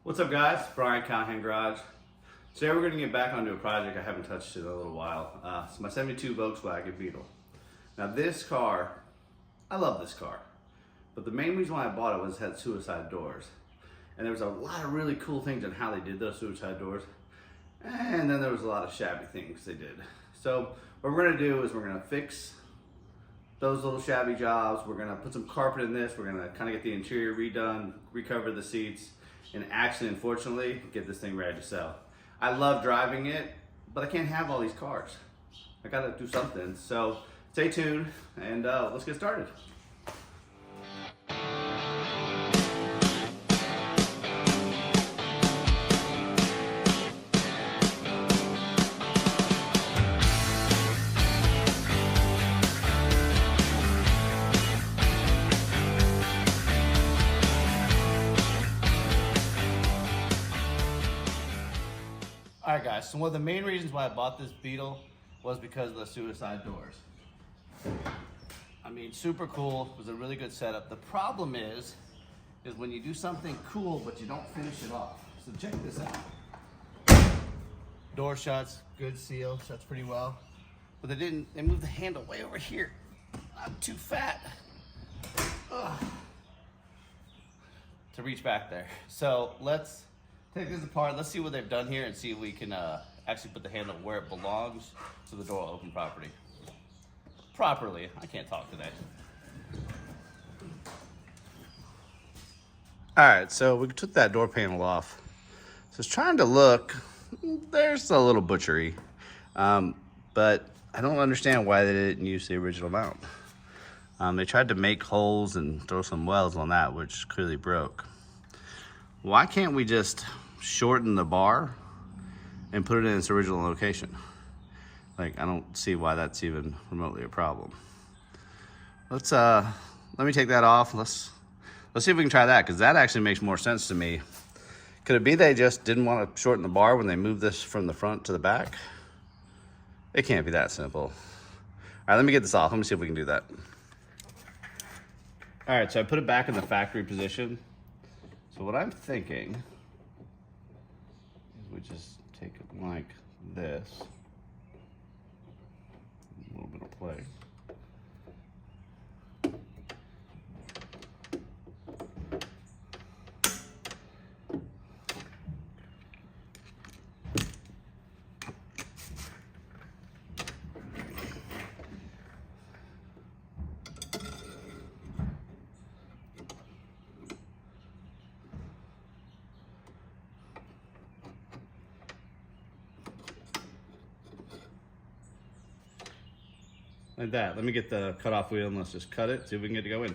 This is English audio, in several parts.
What's up guys, Brian Callahan Garage. Today we're going to get back onto a project I haven't touched in a little while. It's my 72 Volkswagen Beetle. Now this car, I love this car, but the main reason why I bought it was it had suicide doors. And there was a lot of really cool things on how they did those suicide doors. And then there was a lot of shabby things they did. So what we're going to do is we're going to fix those little shabby jobs. We're going to put some carpet in this. We're going to kind of get the interior redone, recover the seats, and actually, unfortunately, get this thing ready to sell. I love driving it, but I can't have all these cars. I gotta do something. So stay tuned and let's get started. Alright guys, so one of the main reasons why I bought this Beetle was because of the suicide doors. I mean, super cool, it was a really good setup. The problem is when you do something cool but you don't finish it off. So check this out. Door shuts, good seal, shuts pretty well. But they moved the handle way over here. I'm too fat to reach back there. So let's take this apart. Let's see what they've done here and see if we can actually put the handle where it belongs so the door will open properly. I can't talk today. All right, so we took that door panel off. So it's trying to look, there's a little butchery, but I don't understand why they didn't use the original mount. They tried to make holes and throw some welds on that, which clearly broke. Why can't we just shorten the bar and put it in its original location? Like, I don't see why that's even remotely a problem. Let me take that off. Let's see if we can try that, because that actually makes more sense to me. Could it be they just didn't want to shorten the bar when they moved this from the front to the back? It can't be that simple. All right, let me get this off. Let me see if we can do that. All right, so I put it back in the factory position. So what I'm thinking is we just take it like this, a little bit of play. Like that. Let me get the cutoff wheel and let's just cut it, see if we can get it to go in.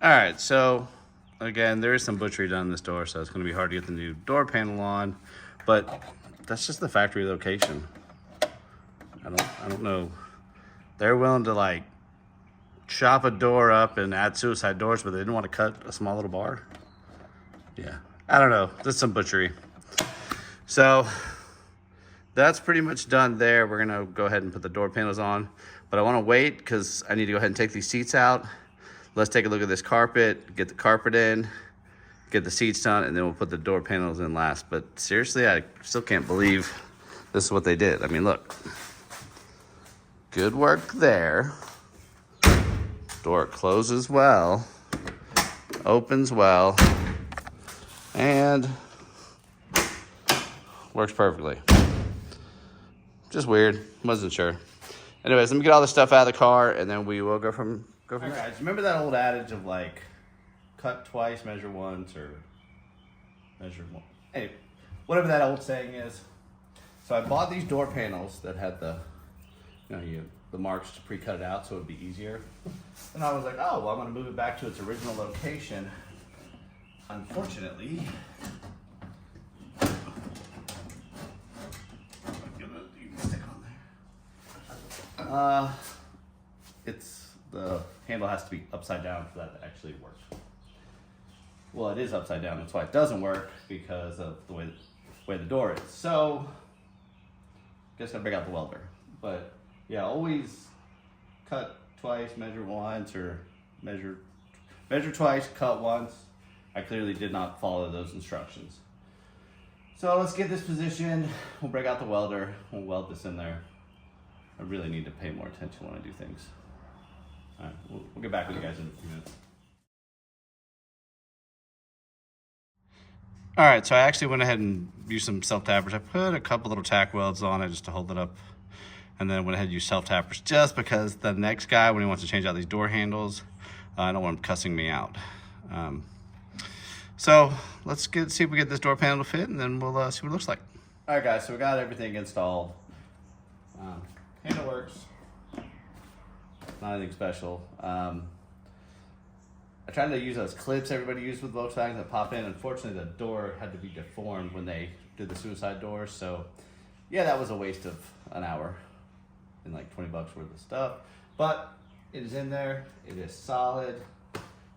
All right, so again, there is some butchery done in this door, so it's gonna be hard to get the new door panel on, but that's just the factory location. I don't know. They're willing to like chop a door up and add suicide doors, but they didn't want to cut a small little bar. Yeah, I don't know, that's some butchery. So that's pretty much done there. We're gonna go ahead and put the door panels on, but I wanna wait because I need to go ahead and take these seats out. Let's take a look at this carpet, get the carpet in, get the seats done, and then we'll put the door panels in last. But seriously, I still can't believe this is what they did. I mean, look, good work there. Door closes well, opens well, and works perfectly. Just weird, wasn't sure. Anyways, let me get all this stuff out of the car and then we will go from there. All right, guys, remember that old adage of like, cut twice, measure once, or measure one? Anyway, whatever that old saying is. So I bought these door panels that had the, the marks to pre-cut it out so it would be easier. And I was like, oh, well, I'm gonna move it back to its original location. Unfortunately, the handle has to be upside down for that to actually work. Well, it is upside down. That's why it doesn't work, because of the way the door is. So, guess I'll break out the welder. But yeah, always cut twice, measure once, or measure Measure twice, cut once. I clearly did not follow those instructions. So let's get this positioned. We'll break out the welder. We'll weld this in there. I really need to pay more attention when I do things. All right, we'll get back with you guys in a few minutes. All right, so I actually went ahead and used some self-tappers. I put a couple little tack welds on it just to hold it up. And then went ahead and used self-tappers just because the next guy, when he wants to change out these door handles, I don't want him cussing me out. So let's see if we get this door panel to fit, and then we'll see what it looks like. All right, guys, so we got everything installed. Handle works. Not anything special. I tried to use those clips everybody used with Volkswagen that pop in. Unfortunately, the door had to be deformed when they did the suicide door. So yeah, that was a waste of an hour and like 20 bucks worth of stuff. But it is in there. It is solid.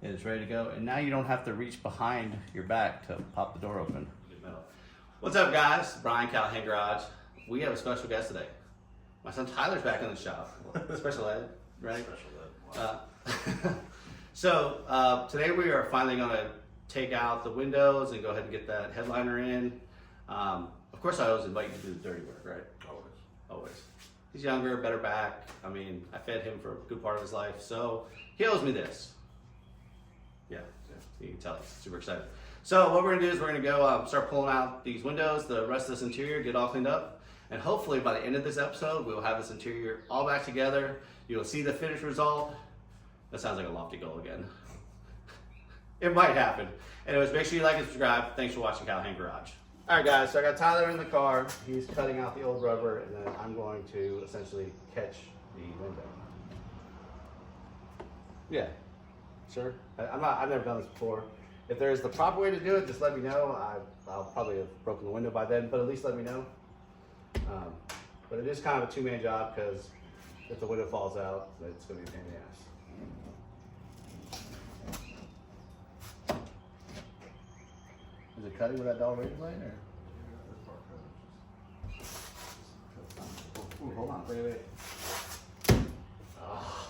It is ready to go. And now you don't have to reach behind your back to pop the door open. What's up, guys? Brian, Callahan Garage. We have a special guest today. My son Tyler's back in the shop. Special ed, right? Special ed. So today we are finally going to take out the windows and go ahead and get that headliner in. Of course, I always invite you to do the dirty work, right? Always. He's younger, better back. I mean, I fed him for a good part of his life, so he owes me this. Yeah, you can tell he's super excited. So what we're gonna do is we're gonna go start pulling out these windows, the rest of this interior, get all cleaned up, and hopefully by the end of this episode, we will have this interior all back together. You'll see the finished result. That sounds like a lofty goal again. It might happen. Anyways, make sure you like and subscribe. Thanks for watching Callahan Garage. All right, guys, so I got Tyler in the car. He's cutting out the old rubber, and then I'm going to essentially catch the window. Yeah, sure. I've never done this before. If there's the proper way to do it, just let me know. I'll probably have broken the window by then, but at least let me know. But it is kind of a two-man job because if the window falls out, it's going to be a pain in the ass. Is it cutting with that dull razor blade, or? Ooh, hold on, wait. Oh.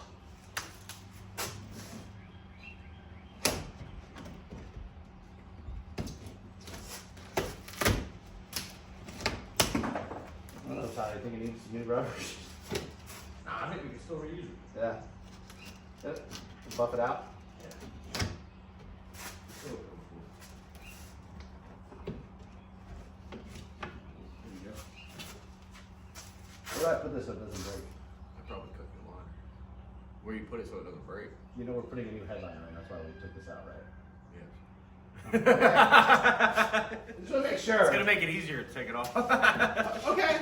I don't know, Tyler, I think it needs some new rubber. Nah, I think we can still reuse it. Yeah. Yep. Buff it out. Yeah. Still cool. There you go. Where do I put this so it doesn't break? I probably cut the line. Where you put it so it doesn't break. You know we're putting a new headliner in, that's why we took this out, right? Yes. Just want to make sure. It's gonna make it easier to take it off. Okay.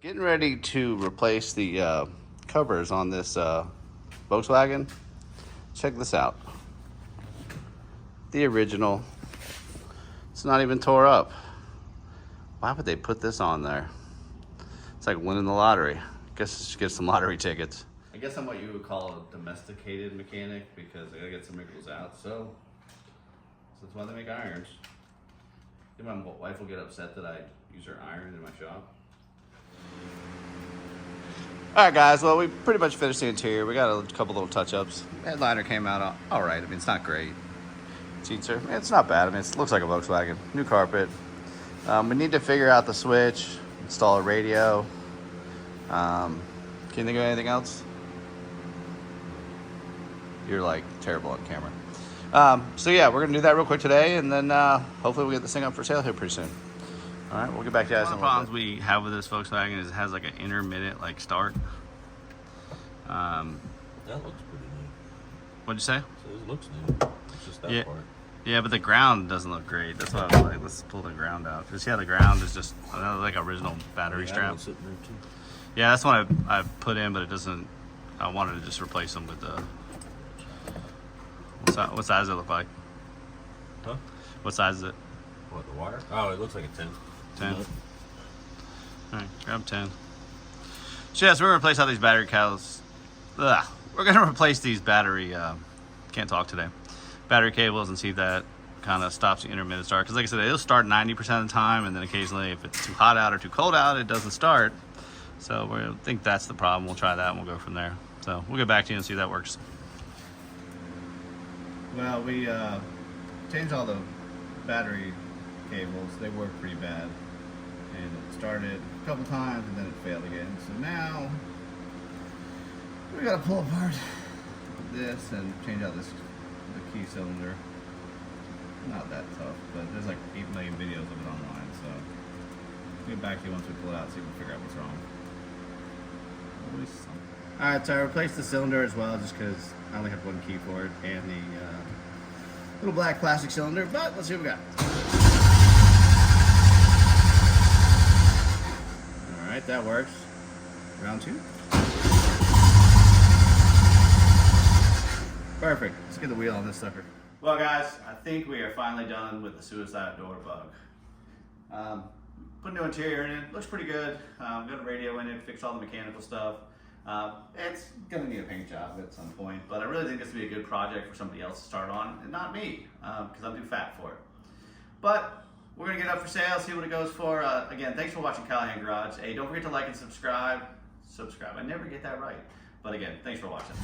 Getting ready to replace the covers on this Volkswagen. Check this out. The original. It's not even tore up. Why would they put this on there? It's like winning the lottery. Guess I should get some lottery tickets. I guess I'm what you would call a domesticated mechanic because I gotta get some wrinkles out. So that's why they make irons. I think my wife will get upset that I use her iron in my shop. All right, guys, well, we pretty much finished the interior. We got a couple little touch-ups. Headliner came out all right. I mean, it's not great. Seats are, it's not bad. I mean, it looks like a Volkswagen. New carpet. We need to figure out the switch, install a radio. Can you think of anything else? You're like terrible on camera. So yeah, we're gonna do that real quick today, and then hopefully we'll get this thing up for sale here pretty soon. All right, we'll get back to you guys. One of the problems we have with this Volkswagen is it has like an intermittent like start. That looks pretty neat. What'd you say? So it looks neat. It's just that part. Yeah, but the ground doesn't look great. That's why I was like, let's pull the ground out. Because yeah, the ground is just like original battery strap. Sitting there too. Yeah, that's what I put in, but it doesn't. I wanted to just replace them with the. What size does it look like? Huh? What size is it? What, the wire? Oh, it looks like a 10. 10. All right, grab 10. So yes, we're gonna replace all these battery cows. Ugh. We're gonna replace these battery. Can't talk today. Battery cables and see if that kind of stops the intermittent start. Because like I said, it'll start 90% of the time, and then occasionally, if it's too hot out or too cold out, it doesn't start. So we think that's the problem. We'll try that and we'll go from there. So we'll get back to you and see if that works. Well, we changed all the battery cables. They work pretty bad. And it started a couple times and then it failed again. So now we gotta pull apart this and change out the key cylinder. Not that tough, but there's like 8 million videos of it online. So we'll get back to you once we pull it out, see if we can figure out what's wrong. Always something. Alright, so I replaced the cylinder as well just because I only have one key for it and the little black plastic cylinder, but let's see what we got. Alright, that works. Round 2. Perfect. Let's get the wheel on this sucker. Well guys, I think we are finally done with the suicide door bug. Put a new interior in it, looks pretty good. Got a radio in it, fixed all the mechanical stuff. It's gonna need a paint job at some point, but I really think this would be a good project for somebody else to start on, and not me, because I'm too fat for it. But we're gonna get it up for sale, see what it goes for. Again, thanks for watching Callahan Garage. Hey, don't forget to like and subscribe. I never get that right. But again, thanks for watching.